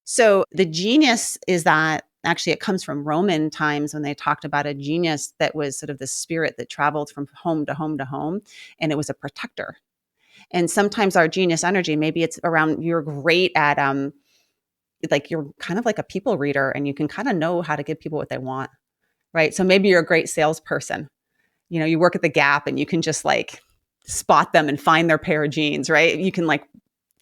So the genius is that actually it comes from Roman times when they talked about a genius that was sort of the spirit that traveled from home to home to home, and it was a protector. And sometimes our genius energy, maybe it's around you're great at like you're kind of like a people reader and you can kind of know how to give people what they want, right? So maybe you're a great salesperson. You work at the Gap and you can just like spot them and find their pair of jeans, right? You can like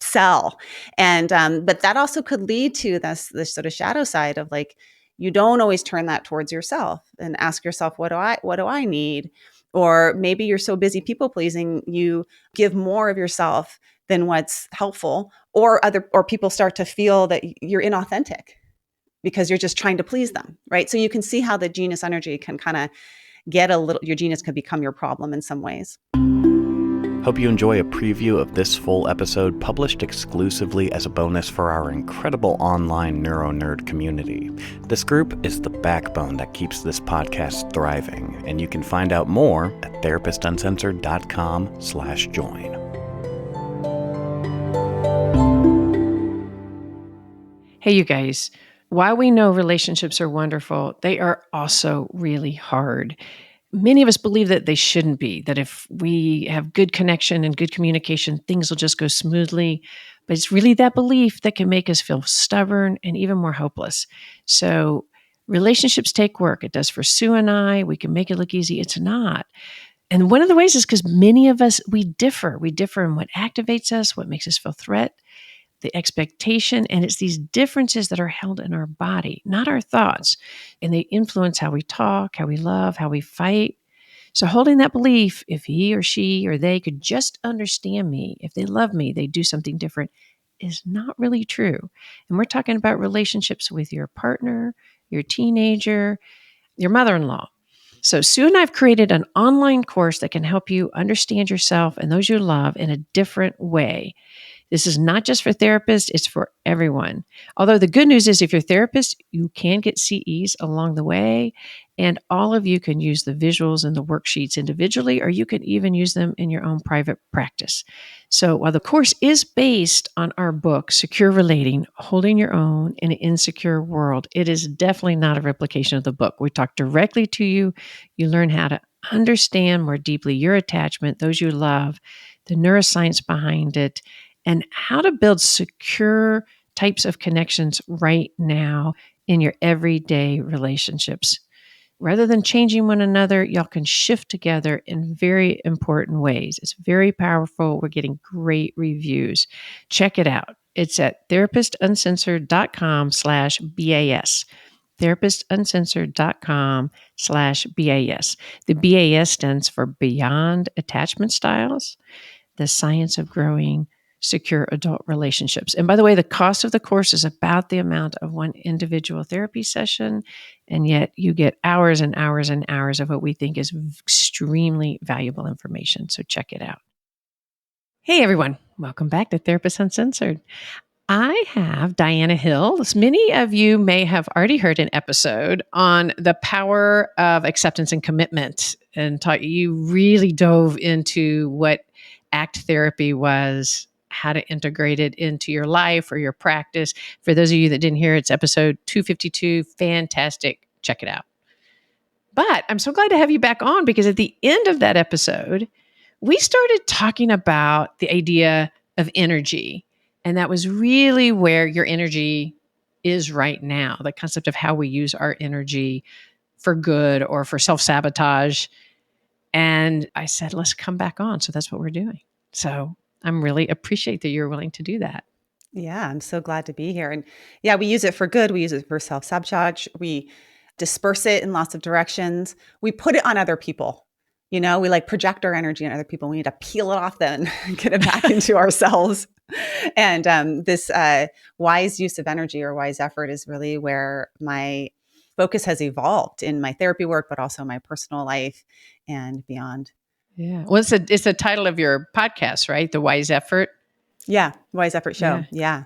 sell. And but that also could lead to this sort of shadow side of like you don't always turn that towards yourself and ask yourself, what do I need? Or maybe you're so busy people pleasing, you give more of yourself than what's helpful, or people start to feel that you're inauthentic because you're just trying to please them, right? So you can see how the genius energy can kind of your genius can become your problem in some ways. Hope you enjoy a preview of this full episode published exclusively as a bonus for our incredible online Neuro Nerd community. This group is the backbone that keeps this podcast thriving, and you can find out more at therapistuncensored.com/join. Hey, you guys. While we know relationships are wonderful, they are also really hard. Many of us believe that they shouldn't be, that if we have good connection and good communication, things will just go smoothly. But it's really that belief that can make us feel stubborn and even more hopeless. So relationships take work. It does for Sue and I. We can make it look easy. It's not. And one of the ways is because many of us, we differ. We differ in what activates us, what makes us feel threat, the expectation, and it's these differences that are held in our body, not our thoughts. And they influence how we talk, how we love, how we fight. So holding that belief, if he or she or they could just understand me, if they love me, they do something different, is not really true. And we're talking about relationships with your partner, your teenager, your mother-in-law. So Sue and I have created an online course that can help you understand yourself and those you love in a different way. This is not just for therapists, it's for everyone. Although the good news is if you're a therapist, you can get CEs along the way, and all of you can use the visuals and the worksheets individually, or you can even use them in your own private practice. So while the course is based on our book, Secure Relating, Holding Your Own in an Insecure World, it is definitely not a replication of the book. We talk directly to you. You learn how to understand more deeply your attachment, those you love, the neuroscience behind it, and how to build secure types of connections right now in your everyday relationships. Rather than changing one another, y'all can shift together in very important ways. It's very powerful. We're getting great reviews. Check it out. It's at therapistuncensored.com/BAS. therapistuncensored.com/BAS. The BAS stands for Beyond Attachment Styles, the Science of Growing Secure Adult Relationships. And by the way, the cost of the course is about the amount of one individual therapy session, and yet you get hours and hours and hours of what we think is extremely valuable information. So check it out. Hey, everyone. Welcome back to Therapist Uncensored. I have Diana Hill. Many of you may have already heard an episode on the power of acceptance and commitment, and you really dove into what ACT therapy was, how to integrate it into your life or your practice. For those of you that didn't hear, it's episode 252. Fantastic. Check it out. But I'm so glad to have you back on because at the end of that episode, we started talking about the idea of energy. And that was really where your energy is right now, the concept of how we use our energy for good or for self-sabotage. And I said, let's come back on. So that's what we're doing. So I'm really appreciate that you're willing to do that. Yeah, I'm so glad to be here. And yeah, we use it for good. We use it for self-sabotage. We disperse it in lots of directions. We put it on other people. We like project our energy on other people. We need to peel it off then and get it back into ourselves. And this wise use of energy or wise effort is really where my focus has evolved in my therapy work, but also my personal life and beyond. Yeah. Well, it's the title of your podcast, right? The Wise Effort. Yeah. Wise Effort Show. Yeah.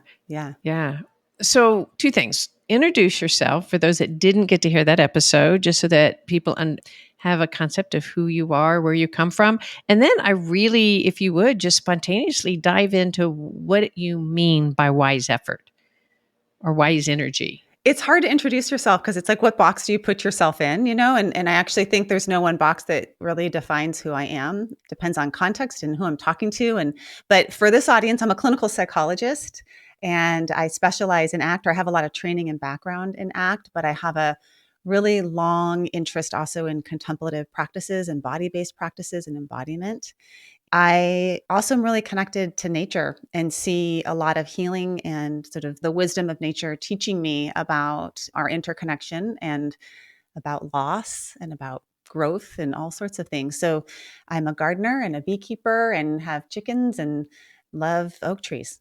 So 2 things. Introduce yourself for those that didn't get to hear that episode, just so that people have a concept of who you are, where you come from. And then I really, if you would, just spontaneously dive into what you mean by wise effort. or wise energy? It's hard to introduce yourself because it's like, what box do you put yourself in, And I actually think there's no one box that really defines who I am. Depends on context and who I'm talking to. But for this audience, I'm a clinical psychologist and I specialize in ACT, or I have a lot of training and background in ACT, but I have a really long interest also in contemplative practices and body-based practices and embodiment. I also am really connected to nature and see a lot of healing and sort of the wisdom of nature teaching me about our interconnection and about loss and about growth and all sorts of things. So I'm a gardener and a beekeeper and have chickens and love oak trees.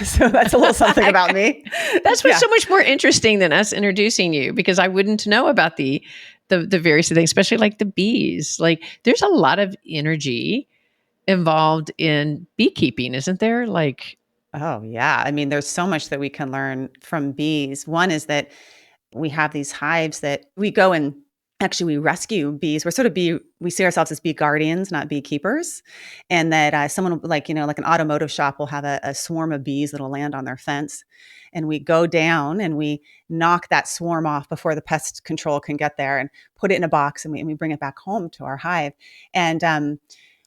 So that's a little something about me. That's what's so much more interesting than us introducing you, because I wouldn't know about the various things, especially like the bees. Like there's a lot of energy involved in beekeeping, isn't there? Like, oh yeah. I mean, there's so much that we can learn from bees. One is that we have these hives that we go and actually we rescue bees. We see ourselves as bee guardians, not beekeepers. And that someone like an automotive shop will have a swarm of bees that'll land on their fence. And we go down and we knock that swarm off before the pest control can get there and put it in a box and we bring it back home to our hive. And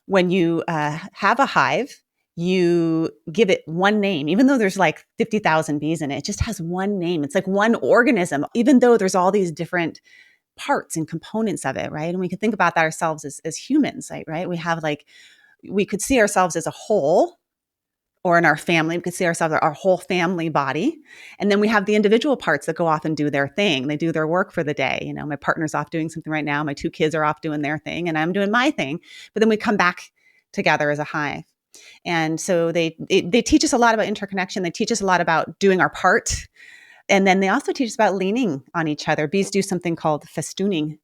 when you have a hive, you give it one name, even though there's like 50,000 bees in it, it just has one name. It's like one organism, even though there's all these different parts and components of it, right? And we can think about that ourselves as humans, right? We could see ourselves as a whole, or in our family, we could see ourselves, our whole family body. And then we have the individual parts that go off and do their thing. They do their work for the day. My partner's off doing something right now. My two kids are off doing their thing and I'm doing my thing. But then we come back together as a hive. And so they teach us a lot about interconnection. They teach us a lot about doing our part. And then they also teach us about leaning on each other. Bees do something called festooning.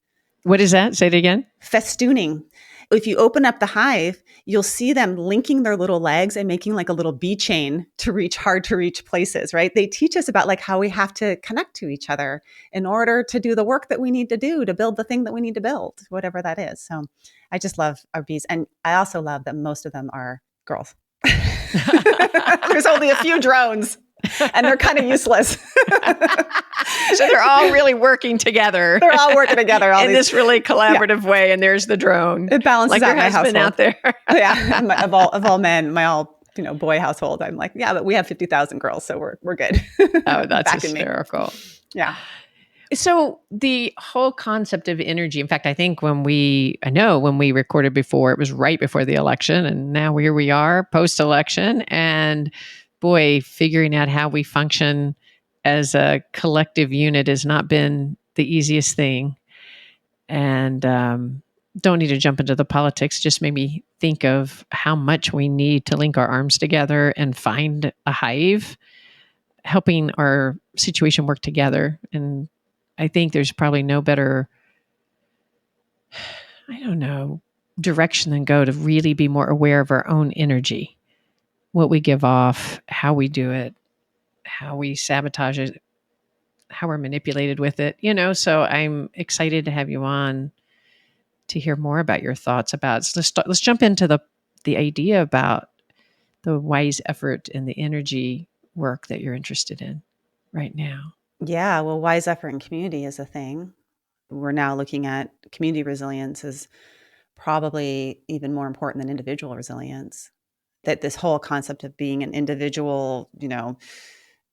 what is that? Say it again. Festooning. If you open up the hive, you'll see them linking their little legs and making like a little bee chain to reach hard to reach places, right? They teach us about like how we have to connect to each other in order to do the work that we need to do to build the thing that we need to build, whatever that is. So I just love our bees. And I also love that most of them are girls. There's only a few drones and they're kind of useless. So they're all really working together. They're all working together in this really collaborative way. And there's the drone. It balances like out your my husband household. out there. Yeah, of all men, my all boy household. I'm like, yeah, but we have 50,000 girls, so we're good. Oh, that's hysterical. Yeah. So the whole concept of energy, in fact, I think when we recorded before, it was right before the election, and now here we are post-election, and boy, figuring out how we function as a collective unit has not been the easiest thing. And don't need to jump into the politics, just made me think of how much we need to link our arms together and find a hive, helping our situation work together. And I think there's probably no better, direction than go to really be more aware of our own energy, what we give off, how we do it, how we sabotage it, how we're manipulated with it, So I'm excited to have you on to hear more about your thoughts about. So let's jump into the idea about the wise effort and the energy work that you're interested in right now. Yeah, well, wise effort and community is a thing. We're now looking at community resilience as probably even more important than individual resilience. That this whole concept of being an individual,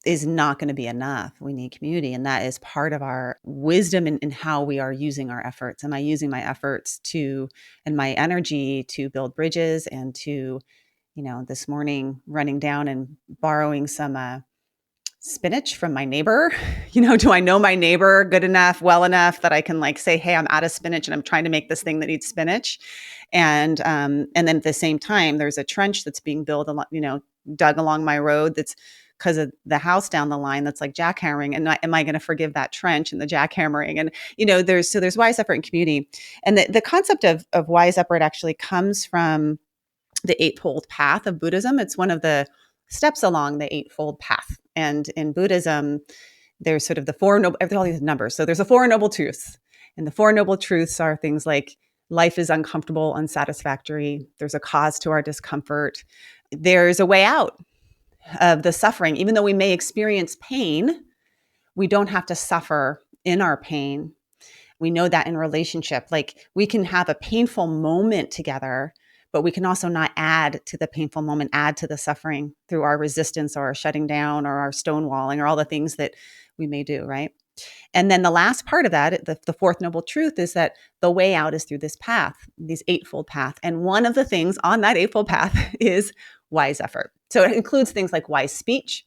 is not going to be enough. We need community. And that is part of our wisdom in how we are using our efforts. Am I using my efforts and my energy to build bridges and to, this morning running down and borrowing some spinach from my neighbor? Do I know my neighbor good enough, well enough that I can like say, hey, I'm out of spinach and I'm trying to make this thing that needs spinach. And then at the same time, there's a trench that's being built, dug along my road that's because of the house down the line that's like jackhammering. And am I going to forgive that trench and the jackhammering? And, there's wise effort and community. And the concept of wise effort actually comes from the Eightfold Path of Buddhism. It's one of the steps along the Eightfold Path. And in Buddhism, there's sort of the Four Noble, all these numbers. So there's the Four Noble Truths. And the Four Noble Truths are things like life is uncomfortable, unsatisfactory. There's a cause to our discomfort. There's a way out. of the suffering. Even though we may experience pain, we don't have to suffer in our pain. We know that in relationship, like we can have a painful moment together, but we can also not add to the painful moment, add to the suffering through our resistance or our shutting down or our stonewalling or all the things that we may do, right? And then the last part of that, the fourth noble truth, is that the way out is through this path, these eightfold path. And one of the things on that eightfold path is wise effort. So it includes things like wise speech,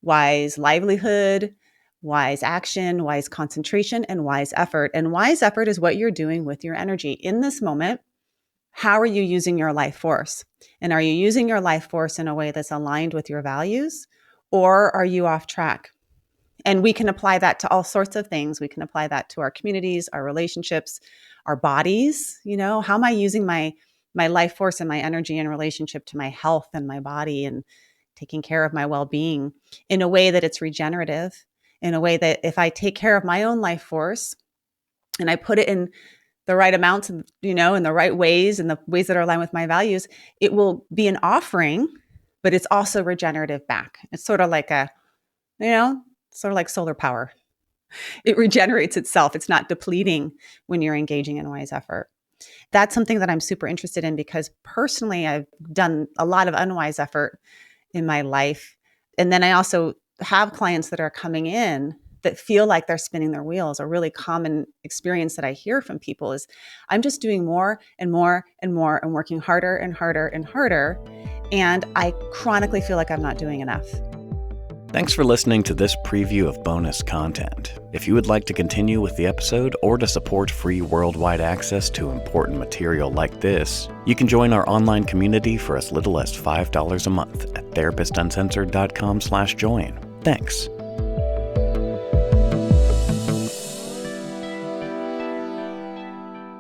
wise livelihood, wise action, wise concentration, and wise effort. And wise effort is what you're doing with your energy in this moment. How are you using your life force? And are you using your life force in a way that's aligned with your values, or are you off track? And we can apply that to all sorts of things. We can apply that to our communities, our relationships, our bodies. How am I using my life force and my energy in relationship to my health and my body and taking care of my well-being in a way that it's regenerative, in a way that if I take care of my own life force and I put it in the right amounts, in the right ways, and the ways that are aligned with my values, it will be an offering, but it's also regenerative back. It's sort of like solar power. It regenerates itself. It's not depleting when you're engaging in wise effort. That's something that I'm super interested in because personally, I've done a lot of unwise effort in my life. And then I also have clients that are coming in that feel like they're spinning their wheels. A really common experience that I hear from people is, I'm just doing more and more and more and working harder and harder and harder. And I chronically feel like I'm not doing enough. Thanks for listening to this preview of bonus content. If you would like to continue with the episode or to support free worldwide access to important material like this, you can join our online community for as little as $5 a month at therapistuncensored.com/join. Thanks.